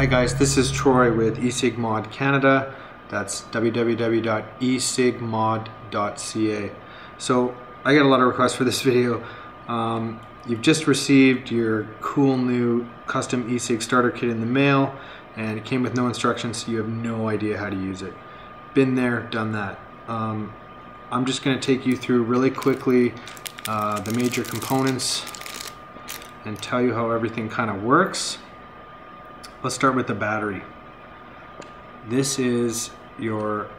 Hi guys, this is Troy with eCig Mod Canada. That's www.ecigmod.ca. So I get a lot of requests for this video. You've just received your cool new custom eCig starter kit in the mail, and it came with no instructions, so you have no idea how to use it. Been there, done that. I'm just going to take you through really quickly the major components and tell you how everything kind of works. Let's start with the battery. This is your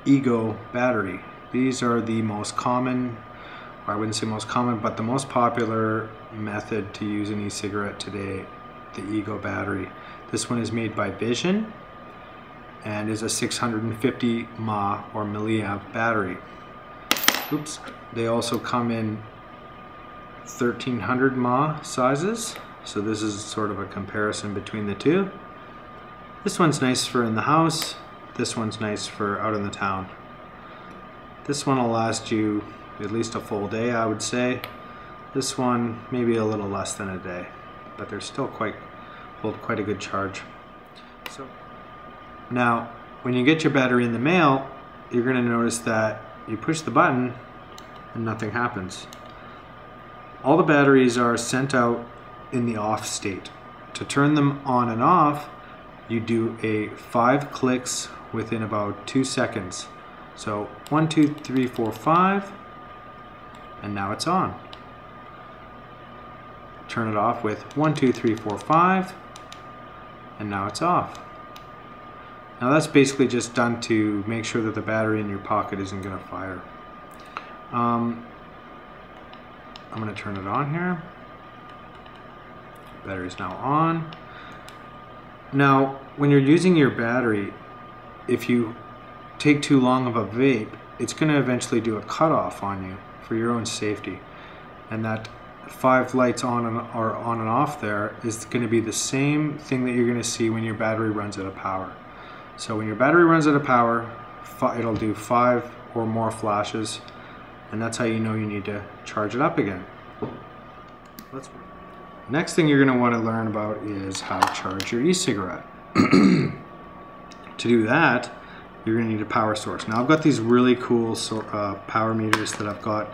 eGo battery. These are the most common, or I wouldn't say most common, but the most popular method to use an e-cigarette today, the eGo battery. This one is made by Vision and is a 650 mAh or milliamp battery. Oops. They also come in 1300 mAh sizes. So this is sort of a comparison between the two. This one's nice for in the house. This one's nice for out in the town. This one will last you at least a full day, I would say. This one maybe a little less than a day, but they're still hold quite a good charge. So now, when you get your battery in the mail, you're going to notice that you push the button and nothing happens. All the batteries are sent out in the off state. To turn them on and off, you do 5 clicks within about 2 seconds. So 1, 2, 3, 4, 5, and now it's on. Turn it off with 1, 2, 3, 4, 5, and now it's off. Now that's basically just done to make sure that the battery in your pocket isn't going to fire. I'm going to turn it on here. Battery's now on. Now, when you're using your battery, if you take too long of a vape, it's going to eventually do a cutoff on you for your own safety. And that 5 lights on and off there is going to be the same thing that you're going to see when your battery runs out of power. So when your battery runs out of power, it'll do 5 or more flashes, and that's how you know you need to charge it up again. Next thing you're going to want to learn about is how to charge your e-cigarette. To do that, you're going to need a power source. Now I've got these really cool power meters that I've got.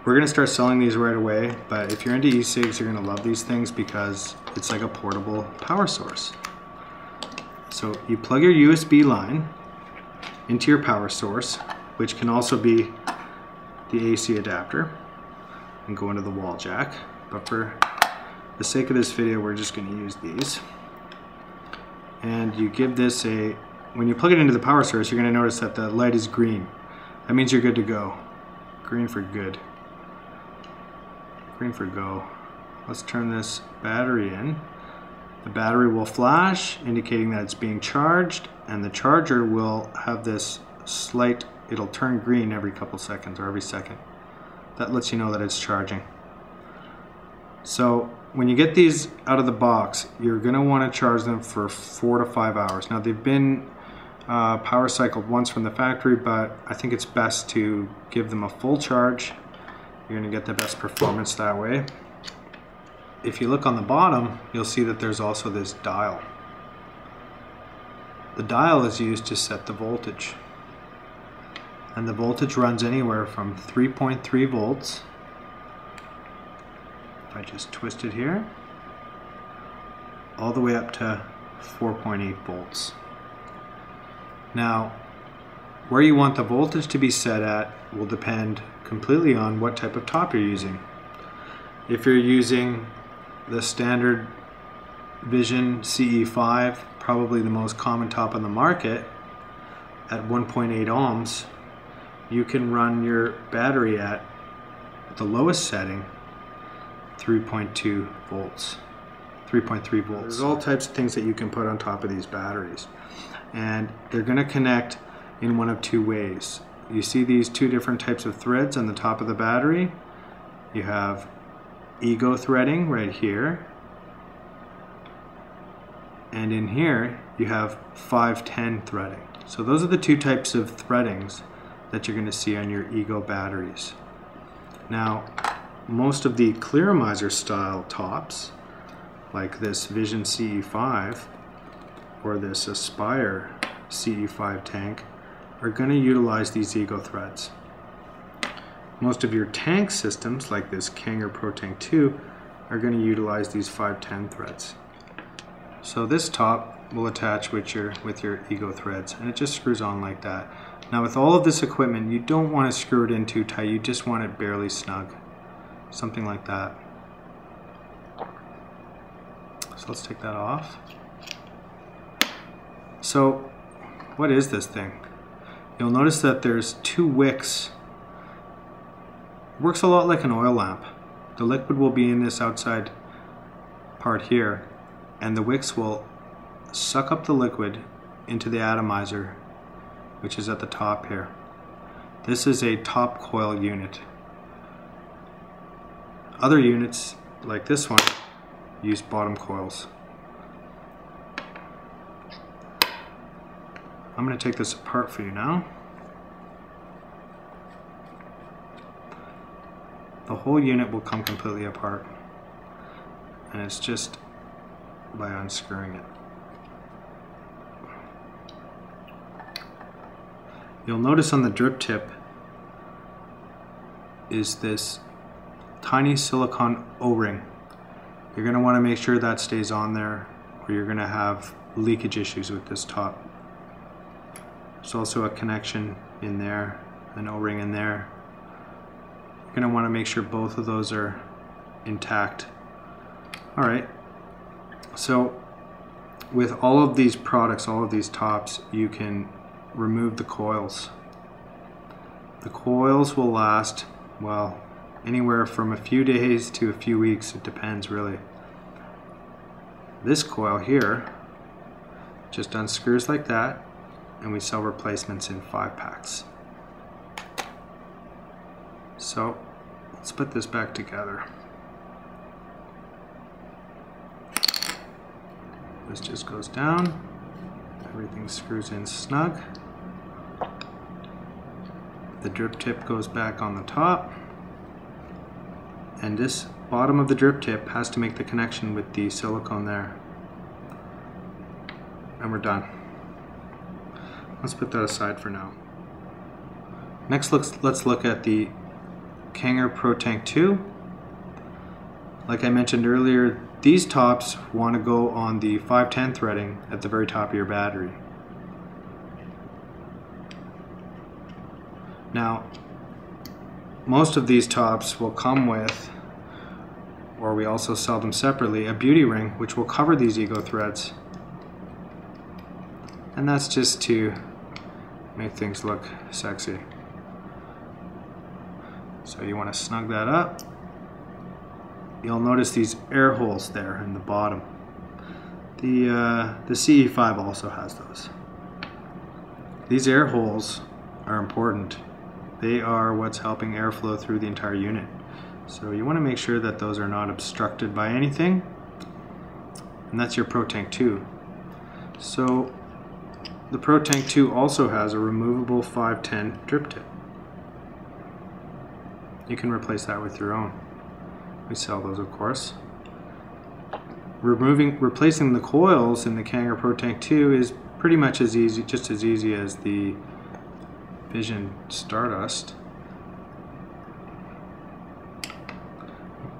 We're going to start selling these right away, but if you're into e-cigs, you're going to love these things because it's like a portable power source. So you plug your USB line into your power source, which can also be the AC adapter, and go into the wall jack. But for the sake of this video, we're just going to use these. And you give this when you plug it into the power source, you're going to notice that the light is green. That means you're good to go. Green for good. Green for go. Let's turn this battery in. The battery will flash, indicating that it's being charged, and the charger will have this slight, it'll turn green every couple seconds or every second. That lets you know that it's charging. So when you get these out of the box, you're going to want to charge them for 4 to 5 hours. Now they've been power cycled once from the factory, but I think it's best to give them a full charge. You're going to get the best performance that way. If you look on the bottom, you'll see that there's also this dial. The dial is used to set the voltage. And the voltage runs anywhere from 3.3 volts. If I just twist it here, all the way up to 4.8 volts. Now, where you want the voltage to be set at will depend completely on what type of top you're using. If you're using the standard Vision CE5, probably the most common top on the market, at 1.8 ohms, you can run your battery at the lowest setting, 3.2 volts, 3.3 volts. There's all types of things that you can put on top of these batteries, and they're going to connect in one of 2 ways. You see these 2 different types of threads on the top of the battery. You have eGo threading right here, and in here you have 510 threading. So those are the 2 types of threadings that you're going to see on your eGo batteries. Now, most of the clearomizer style tops, like this Vision CE5, or this Aspire CE5 tank are going to utilize these Ego threads. Most of your tank systems, like this eCig or ProTank 2, are going to utilize these 510 threads. So this top will attach with your Ego threads, and it just screws on like that. Now with all of this equipment, you don't want to screw it in too tight, you just want it barely snug. Something like that. So let's take that off. So what is this thing? You'll notice that there's two wicks. It works a lot like an oil lamp. The liquid will be in this outside part here, and the wicks will suck up the liquid into the atomizer, which is at the top here. This is a top coil unit. Other units, like this one, use bottom coils. I'm going to take this apart for you now. The whole unit will come completely apart, and it's just by unscrewing it. You'll notice on the drip tip is this tiny silicone O-ring. You're going to want to make sure that stays on there, or you're going to have leakage issues with this top. There's also a connection in there, an O-ring in there. You're going to want to make sure both of those are intact. Alright, so with all of these products, all of these tops, you can remove the coils. The coils will last, well, anywhere from a few days to a few weeks. It depends really. This coil here just unscrews like that, and we sell replacements in 5-packs. So let's put this back together. This just goes down, everything screws in snug. The drip tip goes back on the top, and this bottom of the drip tip has to make the connection with the silicone there. And we're done. Let's put that aside for now. Next, let's look at the eCig or ProTank 2. Like I mentioned earlier, these tops want to go on the 510 threading at the very top of your battery. Now, most of these tops will come with, or we also sell them separately, a beauty ring which will cover these Ego threads. And that's just to make things look sexy. So you want to snug that up. You'll notice these air holes there in the bottom. The CE5 also has those. These air holes are important. They are what's helping airflow through the entire unit. So you want to make sure that those are not obstructed by anything. And that's your ProTank 2. So the ProTank 2 also has a removable 510 drip tip. You can replace that with your own. We sell those, of course. Replacing the coils in the eCig or ProTank 2 is pretty much as easy, just as easy as the Vision Stardust.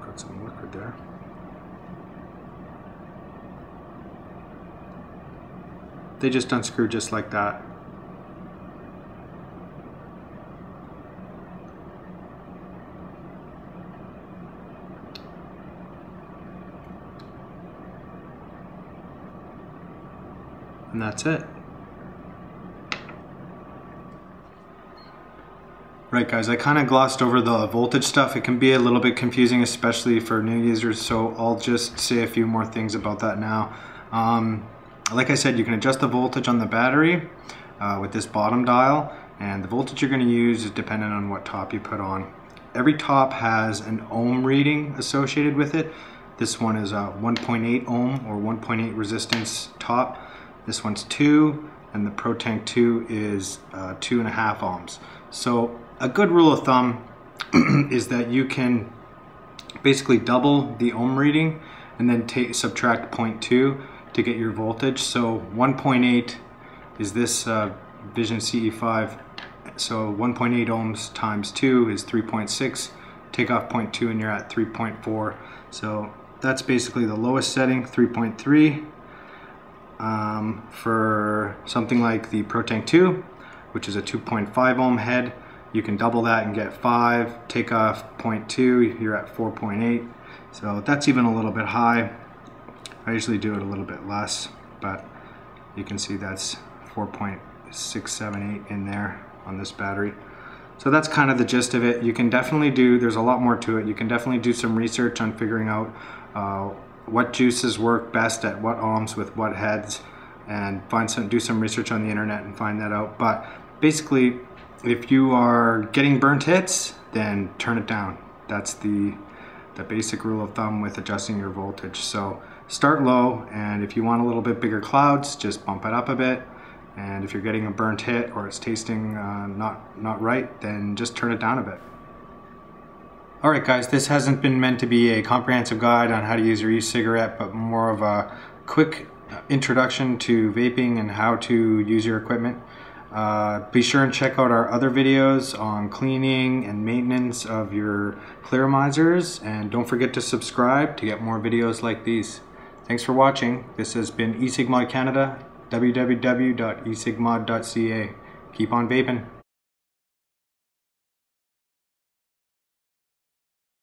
Got some liquid there. They just unscrew just like that. And that's it. Right guys, I kind of glossed over the voltage stuff. It can be a little bit confusing, especially for new users, so I'll just say a few more things about that now. Like I said, you can adjust the voltage on the battery with this bottom dial, and the voltage you're going to use is dependent on what top you put on. Every top has an ohm reading associated with it. This one is a 1.8 ohm or 1.8 resistance top. This one's 2, and the ProTank 2 is 2.5 ohms. So a good rule of thumb is that you can basically double the ohm reading and then subtract 0.2 to to get your voltage. So 1.8 is this Vision CE5. So 1.8 ohms times 2 is 3.6. Take off 0.2 and you're at 3.4. So that's basically the lowest setting, 3.3. For something like the ProTank 2, which is a 2.5 ohm head, you can double that and get 5. Take off 0.2, you're at 4.8. So that's even a little bit high. I usually do it a little bit less, but you can see that's 4.678 in there on this battery. So that's kind of the gist of it. You can definitely do, there's a lot more to it. You can definitely do some research on figuring out what juices work best at what ohms with what heads, and do some research on the internet and find that out. But basically, if you are getting burnt hits, then turn it down. That's the basic rule of thumb with adjusting your voltage. So start low, and if you want a little bit bigger clouds, just bump it up a bit. And if you're getting a burnt hit or it's tasting not right, then just turn it down a bit. Alright guys, this hasn't been meant to be a comprehensive guide on how to use your e-cigarette, but more of a quick introduction to vaping and how to use your equipment. Be sure and check out our other videos on cleaning and maintenance of your clearizers, and don't forget to subscribe to get more videos like these. Thanks for watching. This has been eCig Mod Canada, www.ecigmod.ca. Keep on vaping.